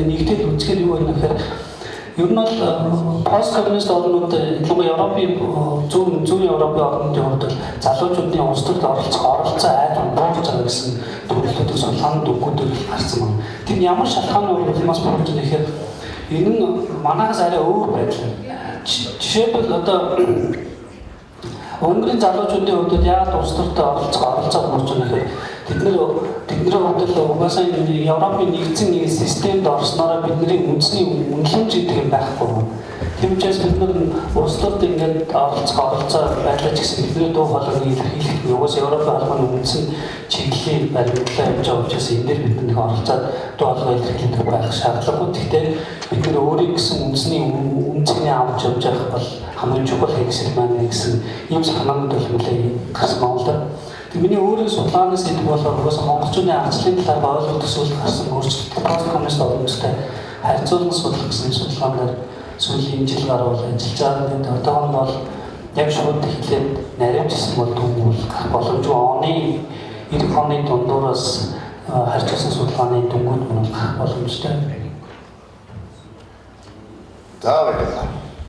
нэгдэл үзэхэд юу вэ гэхээр ер нь бол пост-коммунист орнууд илүү Европын зүүн Европын орнуудын хувьд залуучуудын улс төрд оролцоо айж буурч байгаа гэсэн төрөлтөд судалгаанд өгөхөд гарсан байна. Тэр ямар шалтгаанаар улмаас буурч байгаа гэхээр энэ нь манайхаас арай өөр байдлаа. Жишээлбэл одоо Өнгөрийн залуучуудын хувьд яагаад улс төртөө оролцоо буурч байгаа гэхээр тэдний хувьд угаасаа Европын нэгдсэн системд орсноор бидний үндэсний үнэлэмж гэдэг юм байхгүй. Тэмчээс бид нар улс төрд ингээд оролцоо байлаач гэсэн бидний дуу хоолойг илэрхийлэх угаасаа Европын албаны үндсэн чиглэлийн баримтлал явж байгаа учраас энэ дээр бид нэг оролцоод дуу хоолой илэрхийлэх байх шаардлагагүй. Гэхдээ бид нар өөрийн гэсэн үндэсний үнцний авч явж явах бол хамгийн чухал хэсэг маань гэсэн ийм санаанд бол нэлээд гарсан байна л да. Миний өөрийн судалгаанаас хэлэх болохоор угаасаа монголчуудын арчлалын талаар ойлголт төсөөлөх гарсан өөрчлөлт пост-коммунист орнуудтай харьцуулан судлах гэсэн судалгаанаар сүүлийн жил гаруй ажиллаж байгаа. Тэгээд одоогор нь бол яг шууд эхлээд наривчсан бол түүний гарах боломжгүй оны 90 оны дундуураас харьцуулсан судалгааны дүнгууд мөн гарах боломжтой. За баярлалаа.